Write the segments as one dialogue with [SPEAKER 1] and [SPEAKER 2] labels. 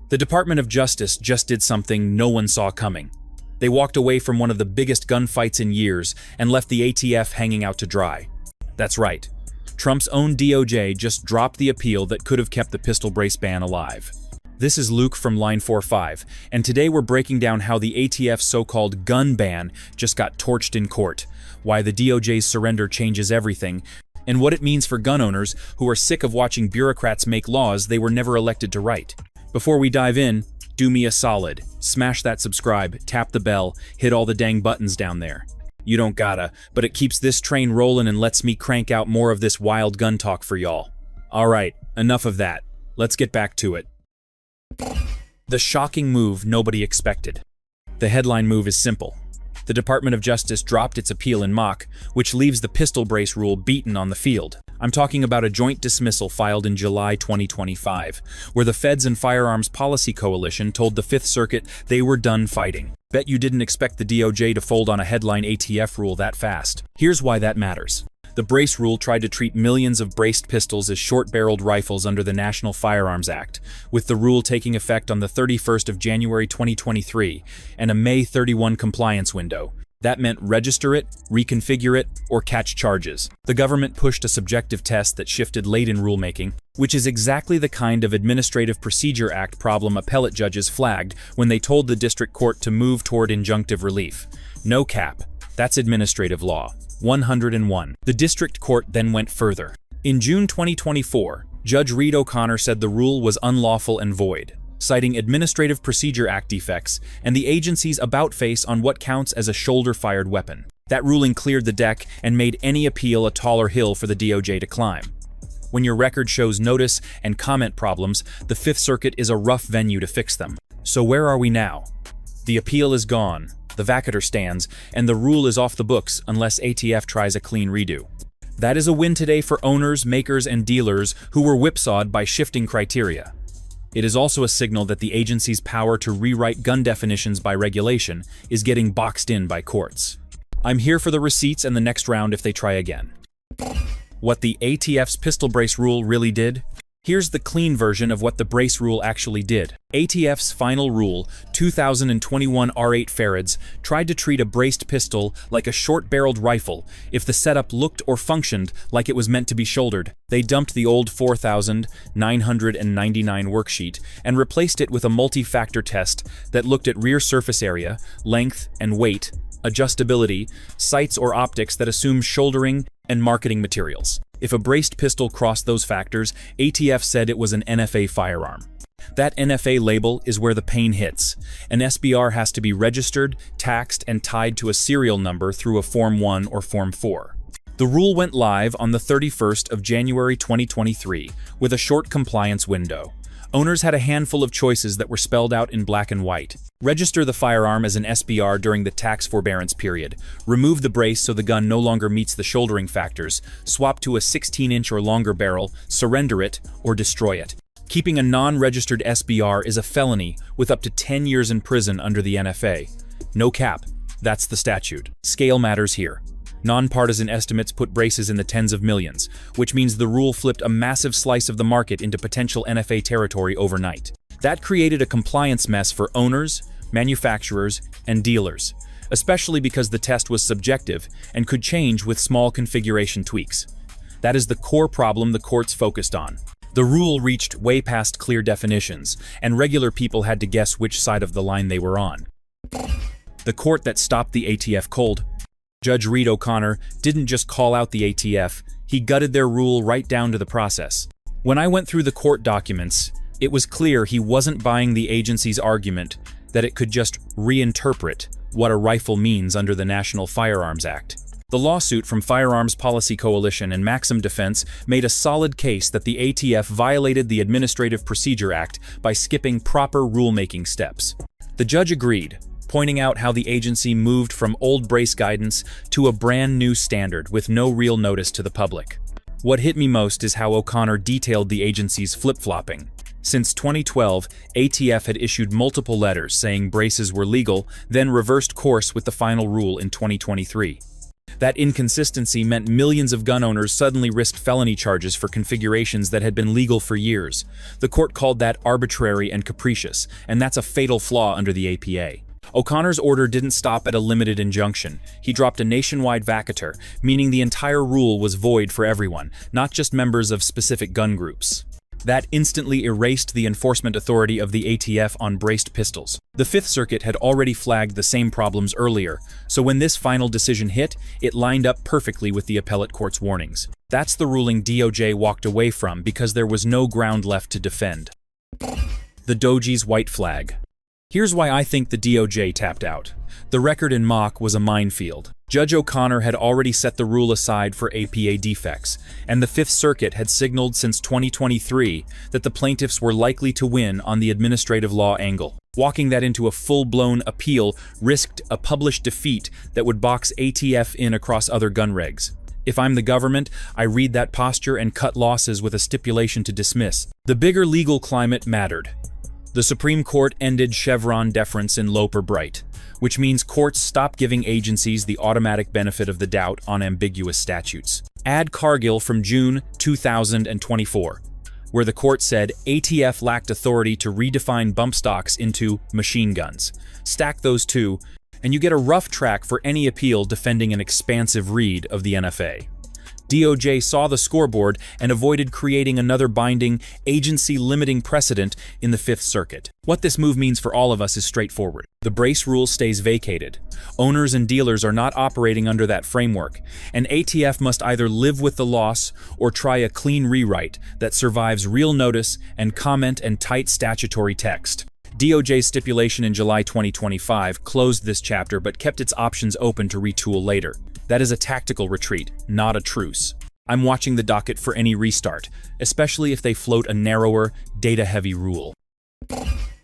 [SPEAKER 1] The Department of Justice just did something no one saw coming. They walked away from one of the biggest gunfights in years and left the ATF hanging out to dry. That's right. Trump's own DOJ just dropped the appeal that could have kept the pistol brace ban alive. This is Luke from Line 45, and today we're breaking down how the ATF's so-called gun ban just got torched in court, why the DOJ's surrender changes everything, and what it means for gun owners who are sick of watching bureaucrats make laws they were never elected to write. Before we dive in, do me a solid. Smash that subscribe, tap the bell, hit all the dang buttons down there. You don't gotta, but it keeps this train rolling and lets me crank out more of this wild gun talk for y'all. Alright, enough of that. Let's get back to it. The shocking move nobody expected. The headline move is simple. The Department of Justice dropped its appeal in mock, which leaves the pistol brace rule beaten on the field. I'm talking about a joint dismissal filed in July 2025, where the Feds and Firearms Policy Coalition told the Fifth Circuit they were done fighting. Bet you didn't expect the DOJ to fold on a headline ATF rule that fast. Here's why that matters. The brace rule tried to treat millions of braced pistols as short-barreled rifles under the National Firearms Act, with the rule taking effect on the 31st of January 2023 and a May 31 compliance window. That meant register it, reconfigure it, or catch charges. The government pushed a subjective test that shifted late in rulemaking, which is exactly the kind of Administrative Procedure Act problem appellate judges flagged when they told the district court to move toward injunctive relief. No cap. That's administrative law. 101. The district court then went further. In June 2024, Judge Reed O'Connor said the rule was unlawful and void, citing Administrative Procedure Act defects and the agency's about-face on what counts as a shoulder-fired weapon. That ruling cleared the deck and made any appeal a taller hill for the DOJ to climb. When your record shows notice and comment problems, the Fifth Circuit is a rough venue to fix them. So where are we now? The appeal is gone. The vacatur stands, and the rule is off the books unless ATF tries a clean redo. That is a win today for owners, makers, and dealers who were whipsawed by shifting criteria. It is also a signal that the agency's power to rewrite gun definitions by regulation is getting boxed in by courts. I'm here for the receipts and the next round if they try again. What the ATF's pistol brace rule really did? Here's the clean version of what the brace rule actually did. ATF's final rule, 2021 R8 Farads, tried to treat a braced pistol like a short-barreled rifle if the setup looked or functioned like it was meant to be shouldered. They dumped the old 4,999 worksheet and replaced it with a multi-factor test that looked at rear surface area, length and weight, adjustability, sights or optics that assume shouldering, and marketing materials. If a braced pistol crossed those factors, ATF said it was an NFA firearm. That NFA label is where the pain hits. An SBR has to be registered, taxed, and tied to a serial number through a Form 1 or Form 4. The rule went live on the 31st of January 2023 with a short compliance window. Owners had a handful of choices that were spelled out in black and white. Register the firearm as an SBR during the tax forbearance period. Remove the brace so the gun no longer meets the shouldering factors. Swap to a 16-inch or longer barrel, surrender it, or destroy it. Keeping a non-registered SBR is a felony with up to 10 years in prison under the NFA. No cap. That's the statute. Scale matters here. Nonpartisan estimates put braces in the tens of millions, which means the rule flipped a massive slice of the market into potential NFA territory overnight. That created a compliance mess for owners, manufacturers, and dealers, especially because the test was subjective and could change with small configuration tweaks. That is the core problem the courts focused on. The rule reached way past clear definitions, and regular people had to guess which side of the line they were on. The court that stopped the ATF cold, Judge Reed O'Connor, didn't just call out the ATF, he gutted their rule right down to the process. When I went through the court documents, it was clear he wasn't buying the agency's argument that it could just reinterpret what a rifle means under the National Firearms Act. The lawsuit from Firearms Policy Coalition and Maxim Defense made a solid case that the ATF violated the Administrative Procedure Act by skipping proper rulemaking steps. The judge agreed, pointing out how the agency moved from old brace guidance to a brand new standard with no real notice to the public. What hit me most is how O'Connor detailed the agency's flip-flopping. Since 2012, ATF had issued multiple letters saying braces were legal, then reversed course with the final rule in 2023. That inconsistency meant millions of gun owners suddenly risked felony charges for configurations that had been legal for years. The court called that arbitrary and capricious, and that's a fatal flaw under the APA. O'Connor's order didn't stop at a limited injunction. He dropped a nationwide vacatur, meaning the entire rule was void for everyone, not just members of specific gun groups. That instantly erased the enforcement authority of the ATF on braced pistols. The Fifth Circuit had already flagged the same problems earlier, so when this final decision hit, it lined up perfectly with the appellate court's warnings. That's the ruling DOJ walked away from because there was no ground left to defend. The DOJ's white flag. Here's why I think the DOJ tapped out. The record in mock was a minefield. Judge O'Connor had already set the rule aside for APA defects, and the Fifth Circuit had signaled since 2023 that the plaintiffs were likely to win on the administrative law angle. Walking that into a full-blown appeal risked a published defeat that would box ATF in across other gun regs. If I'm the government, I read that posture and cut losses with a stipulation to dismiss. The bigger legal climate mattered. The Supreme Court ended Chevron deference in Loper Bright, which means courts stop giving agencies the automatic benefit of the doubt on ambiguous statutes. Add Cargill from June 2024, where the court said ATF lacked authority to redefine bump stocks into machine guns. Stack those two, and you get a rough track for any appeal defending an expansive read of the NFA. DOJ saw the scoreboard and avoided creating another binding, agency-limiting precedent in the Fifth Circuit. What this move means for all of us is straightforward. The brace rule stays vacated. Owners and dealers are not operating under that framework, and ATF must either live with the loss or try a clean rewrite that survives real notice and comment and tight statutory text. DOJ's stipulation in July 2025 closed this chapter but kept its options open to retool later. That is a tactical retreat, not a truce. I'm watching the docket for any restart, especially if they float a narrower, data-heavy rule.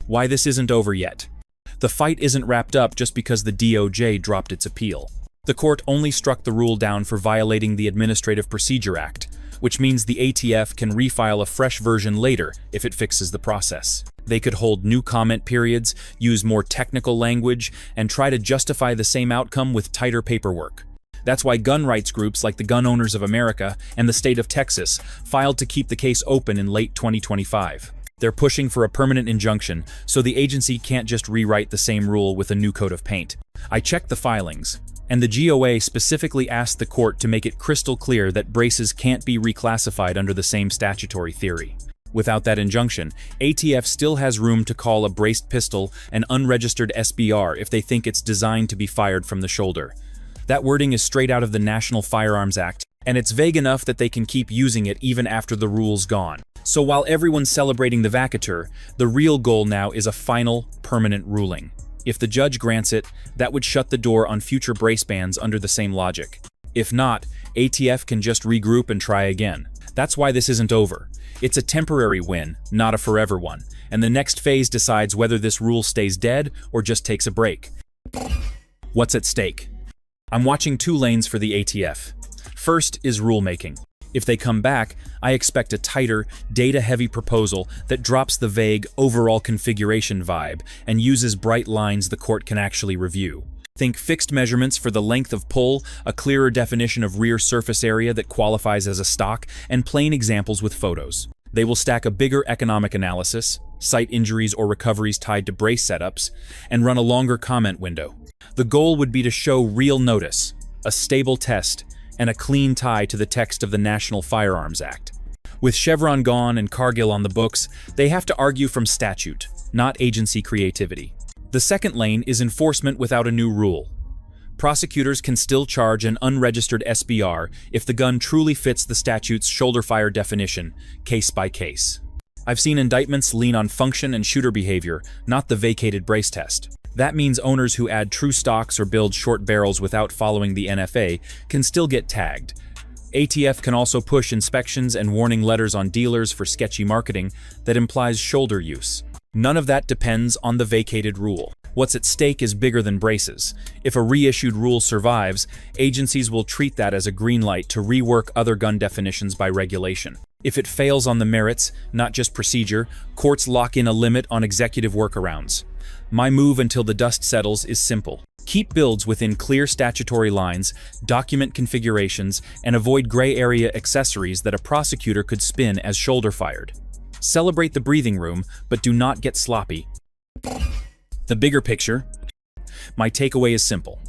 [SPEAKER 1] Why this isn't over yet. The fight isn't wrapped up just because the DOJ dropped its appeal. The court only struck the rule down for violating the Administrative Procedure Act, which means the ATF can refile a fresh version later if it fixes the process. They could hold new comment periods, use more technical language, and try to justify the same outcome with tighter paperwork. That's why gun rights groups like the Gun Owners of America and the state of Texas filed to keep the case open in late 2025. They're pushing for a permanent injunction, so the agency can't just rewrite the same rule with a new coat of paint. I checked the filings, and the GOA specifically asked the court to make it crystal clear that braces can't be reclassified under the same statutory theory. Without that injunction, ATF still has room to call a braced pistol an unregistered SBR if they think it's designed to be fired from the shoulder. That wording is straight out of the National Firearms Act, and it's vague enough that they can keep using it even after the rule's gone. So while everyone's celebrating the vacatur, the real goal now is a final, permanent ruling. If the judge grants it, that would shut the door on future brace bans under the same logic. If not, ATF can just regroup and try again. That's why this isn't over. It's a temporary win, not a forever one, and the next phase decides whether this rule stays dead or just takes a break. What's at stake? I'm watching two lanes for the ATF. First is rulemaking. If they come back, I expect a tighter, data-heavy proposal that drops the vague, overall configuration vibe and uses bright lines the court can actually review. Think fixed measurements for the length of pull, a clearer definition of rear surface area that qualifies as a stock, and plain examples with photos. They will stack a bigger economic analysis, cite injuries or recoveries tied to brace setups, and run a longer comment window. The goal would be to show real notice, a stable test, and a clean tie to the text of the National Firearms Act. With Chevron gone and Cargill on the books, they have to argue from statute, not agency creativity. The second lane is enforcement without a new rule. Prosecutors can still charge an unregistered SBR if the gun truly fits the statute's shoulder fire definition, case by case. I've seen indictments lean on function and shooter behavior, not the vacated brace test. That means owners who add true stocks or build short barrels without following the NFA can still get tagged. ATF can also push inspections and warning letters on dealers for sketchy marketing that implies shoulder use. None of that depends on the vacated rule. What's at stake is bigger than braces. If a reissued rule survives, agencies will treat that as a green light to rework other gun definitions by regulation. If it fails on the merits, not just procedure, courts lock in a limit on executive workarounds. My move until the dust settles is simple. Keep builds within clear statutory lines, document configurations, and avoid gray area accessories that a prosecutor could spin as shoulder-fired. Celebrate the breathing room, but do not get sloppy. The bigger picture. My takeaway is simple.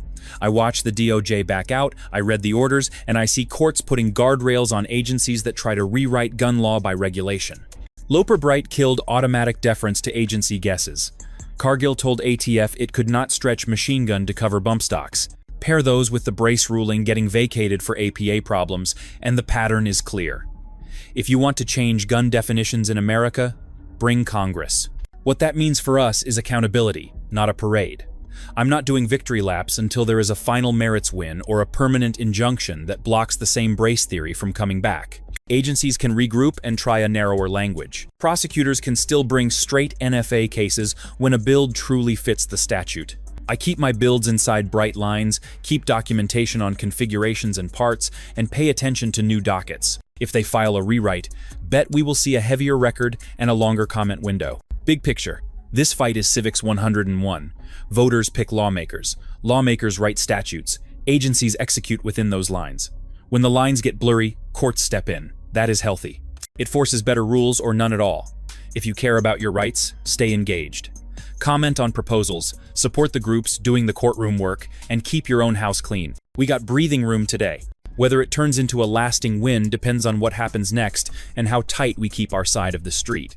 [SPEAKER 1] I watched the DOJ back out, I read the orders, and I see courts putting guardrails on agencies that try to rewrite gun law by regulation. Loper Bright killed automatic deference to agency guesses. Cargill told ATF it could not stretch machine gun to cover bump stocks. Pair those with the brace ruling getting vacated for APA problems, and the pattern is clear. If you want to change gun definitions in America, bring Congress. What that means for us is accountability, not a parade. I'm not doing victory laps until there is a final merits win or a permanent injunction that blocks the same brace theory from coming back. Agencies can regroup and try a narrower language. Prosecutors can still bring straight NFA cases when a build truly fits the statute. I keep my builds inside bright lines, keep documentation on configurations and parts, and pay attention to new dockets. If they file a rewrite, bet we will see a heavier record and a longer comment window. Big picture. This fight is Civics 101. Voters pick lawmakers. Lawmakers write statutes. Agencies execute within those lines. When the lines get blurry, courts step in. That is healthy. It forces better rules or none at all. If you care about your rights, stay engaged. Comment on proposals, support the groups doing the courtroom work, and keep your own house clean. We got breathing room today. Whether it turns into a lasting win depends on what happens next and how tight we keep our side of the street.